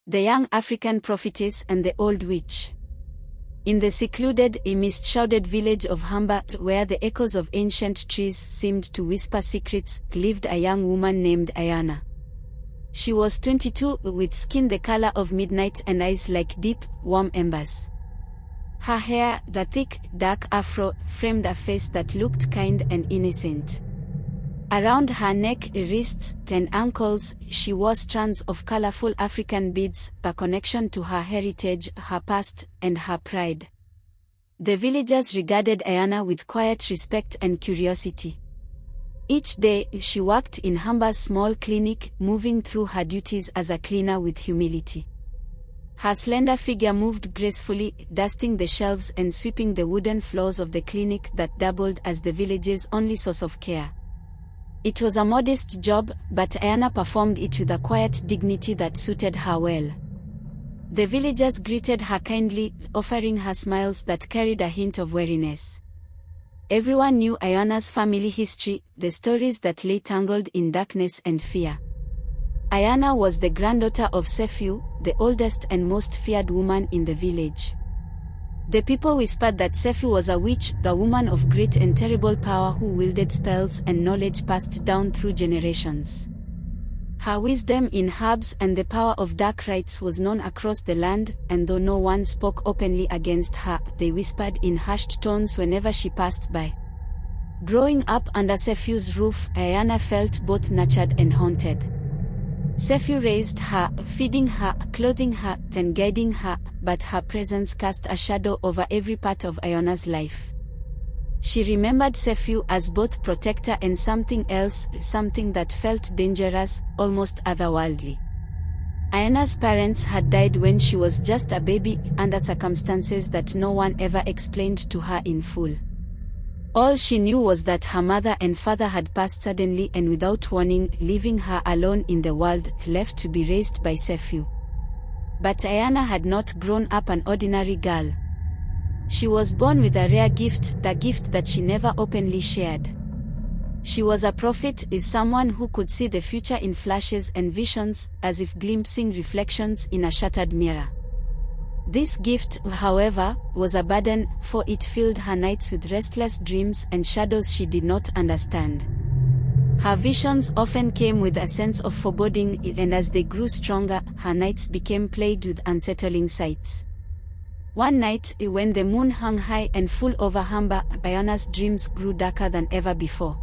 The Young African Prophetess and the Old Witch. In the secluded, mist-shrouded village of Hamba, where the echoes of ancient trees seemed to whisper secrets, lived a young woman named Ayana. She was 22, with skin the color of midnight and eyes like deep, warm embers. Her hair, the thick, dark afro, framed a face that looked kind and innocent. Around her neck, wrists, and ankles, she wore strands of colorful African beads, a connection to her heritage, her past, and her pride. The villagers regarded Ayana with quiet respect and curiosity. Each day, she worked in Hamba's small clinic, moving through her duties as a cleaner with humility. Her slender figure moved gracefully, dusting the shelves and sweeping the wooden floors of the clinic that doubled as the village's only source of care. It was a modest job, but Ayana performed it with a quiet dignity that suited her well. The villagers greeted her kindly, offering her smiles that carried a hint of weariness. Everyone knew Ayana's family history, the stories that lay tangled in darkness and fear. Ayana was the granddaughter of Sefiu, the oldest and most feared woman in the village. The people whispered that Sefiu was a witch, a woman of great and terrible power who wielded spells and knowledge passed down through generations. Her wisdom in herbs and the power of dark rites was known across the land, and though no one spoke openly against her, they whispered in hushed tones whenever she passed by. Growing up under Sefiu's roof, Ayana felt both nurtured and haunted. Sefiu raised her, feeding her, clothing her, and guiding her, but her presence cast a shadow over every part of Ayana's life. She remembered Sefiu as both protector and something else, something that felt dangerous, almost otherworldly. Ayana's parents had died when she was just a baby, under circumstances that no one ever explained to her in full. All she knew was that her mother and father had passed suddenly and without warning, leaving her alone in the world, left to be raised by Sefiu. But Ayana had not grown up an ordinary girl. She was born with a rare gift, the gift that she never openly shared. She was a prophet, is someone who could see the future in flashes and visions, as if glimpsing reflections in a shattered mirror. This gift, however, was a burden, for it filled her nights with restless dreams and shadows she did not understand. Her visions often came with a sense of foreboding, and as they grew stronger, her nights became plagued with unsettling sights. One night, when the moon hung high and full over Hamba, Ayana's dreams grew darker than ever before.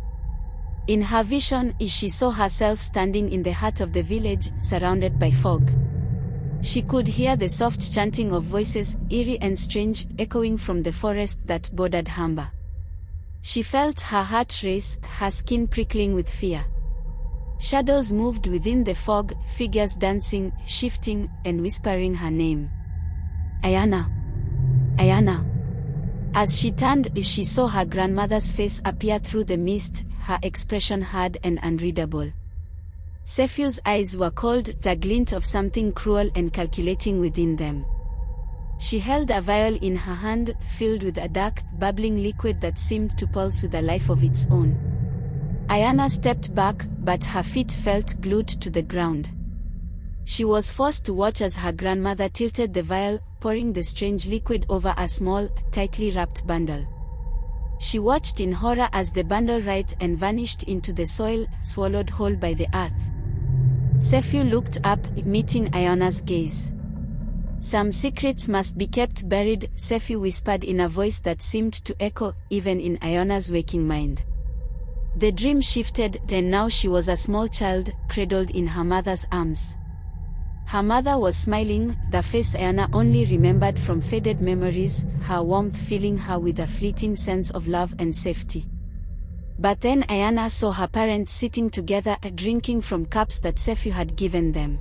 In her vision, she saw herself standing in the heart of the village, surrounded by fog. She could hear the soft chanting of voices, eerie and strange, echoing from the forest that bordered Hamba. She felt her heart race, her skin prickling with fear. Shadows moved within the fog, figures dancing, shifting, and whispering her name. Ayana. Ayana. As she turned, she saw her grandmother's face appear through the mist, her expression hard and unreadable. Sefiu's eyes were cold, the glint of something cruel and calculating within them. She held a vial in her hand, filled with a dark, bubbling liquid that seemed to pulse with a life of its own. Ayana stepped back, but her feet felt glued to the ground. She was forced to watch as her grandmother tilted the vial, pouring the strange liquid over a small, tightly wrapped bundle. She watched in horror as the bundle writhed and vanished into the soil, swallowed whole by the earth. Sefiu looked up, meeting Ayana's gaze. "Some secrets must be kept buried," Sefiu whispered in a voice that seemed to echo, even in Ayana's waking mind. The dream shifted, and now she was a small child, cradled in her mother's arms. Her mother was smiling, the face Ayana only remembered from faded memories, her warmth filling her with a fleeting sense of love and safety. But then Ayana saw her parents sitting together, drinking from cups that Sefiu had given them.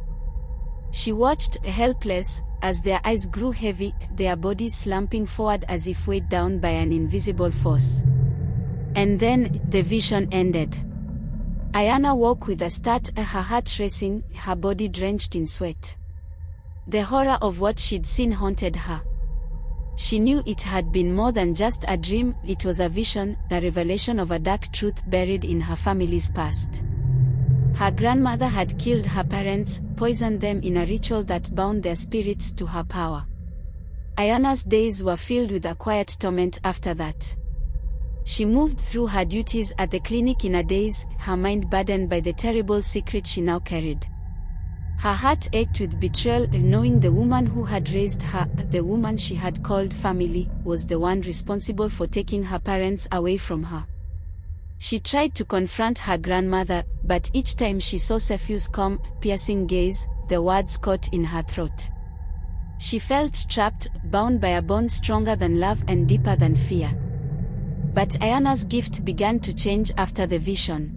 She watched, helpless, as their eyes grew heavy, their bodies slumping forward as if weighed down by an invisible force. And then, the vision ended. Ayana woke with a start, her heart racing, her body drenched in sweat. The horror of what she'd seen haunted her. She knew it had been more than just a dream, it was a vision, the revelation of a dark truth buried in her family's past. Her grandmother had killed her parents, poisoned them in a ritual that bound their spirits to her power. Ayana's days were filled with a quiet torment after that. She moved through her duties at the clinic in a daze, her mind burdened by the terrible secret she now carried. Her heart ached with betrayal, knowing the woman who had raised her, the woman she had called family, was the one responsible for taking her parents away from her. She tried to confront her grandmother, but each time she saw Sefu's calm, piercing gaze, the words caught in her throat. She felt trapped, bound by a bond stronger than love and deeper than fear. But Ayana's gift began to change after the vision.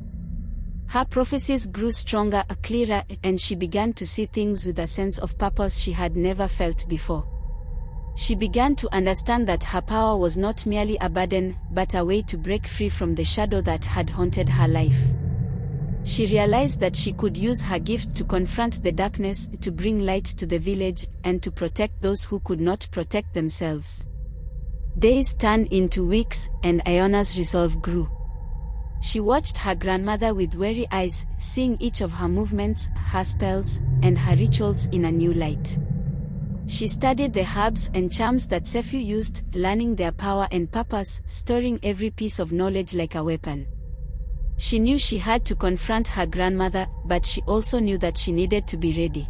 Her prophecies grew stronger, clearer, and she began to see things with a sense of purpose she had never felt before. She began to understand that her power was not merely a burden, but a way to break free from the shadow that had haunted her life. She realized that she could use her gift to confront the darkness, to bring light to the village, and to protect those who could not protect themselves. Days turned into weeks, and Ayana's resolve grew. She watched her grandmother with weary eyes, seeing each of her movements, her spells, and her rituals in a new light. She studied the herbs and charms that Sefu used, learning their power and purpose, storing every piece of knowledge like a weapon. She knew she had to confront her grandmother, but she also knew that she needed to be ready.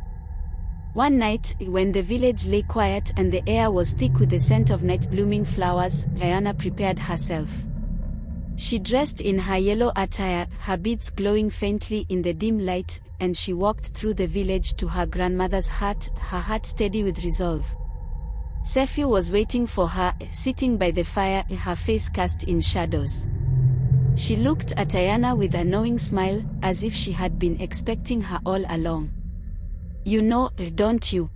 One night, when the village lay quiet and the air was thick with the scent of night-blooming flowers, Ayana prepared herself. She dressed in her yellow attire, her beads glowing faintly in the dim light, and she walked through the village to her grandmother's hut, her heart steady with resolve. Sefu was waiting for her, sitting by the fire, her face cast in shadows. She looked at Ayana with a knowing smile, as if she had been expecting her all along. "You know, don't you?"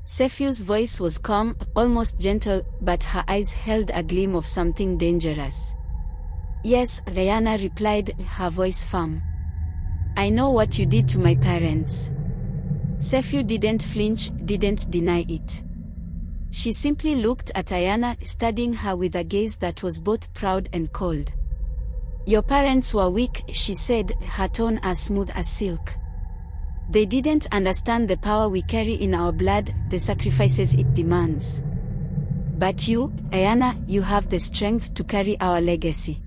Sefu's voice was calm, almost gentle, but her eyes held a gleam of something dangerous. "Yes," Ayana replied, her voice firm. "I know what you did to my parents." Sefu didn't flinch, didn't deny it. She simply looked at Ayana, studying her with a gaze that was both proud and cold. "Your parents were weak," she said, her tone as smooth as silk. "They didn't understand the power we carry in our blood, the sacrifices it demands. But you, Ayana, you have the strength to carry our legacy."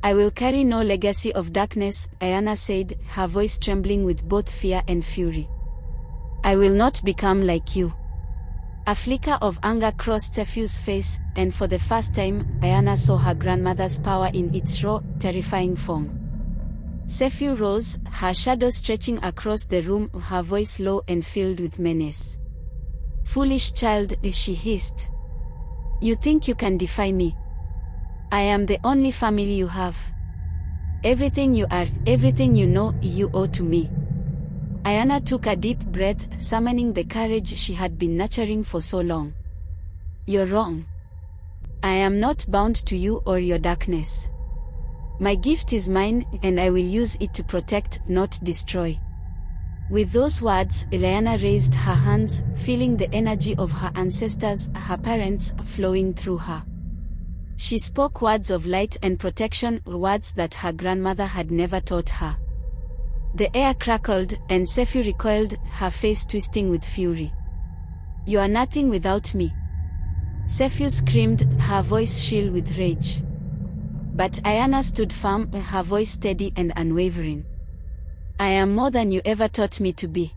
"I will carry no legacy of darkness," Ayana said, her voice trembling with both fear and fury. "I will not become like you." A flicker of anger crossed Sefu's face, and for the first time, Ayana saw her grandmother's power in its raw, terrifying form. Sefu rose, her shadow stretching across the room, her voice low and filled with menace. "Foolish child," she hissed. "You think you can defy me? I am the only family you have. Everything you are, everything you know, you owe to me." Ayana took a deep breath, summoning the courage she had been nurturing for so long. "You're wrong. I am not bound to you or your darkness. My gift is mine, and I will use it to protect, not destroy." With those words, Ayana raised her hands, feeling the energy of her ancestors, her parents, flowing through her. She spoke words of light and protection, words that her grandmother had never taught her. The air crackled, and Sefu recoiled, her face twisting with fury. "You are nothing without me." Sefu screamed, her voice shrill with rage. But Ayana stood firm, her voice steady and unwavering. "I am more than you ever taught me to be.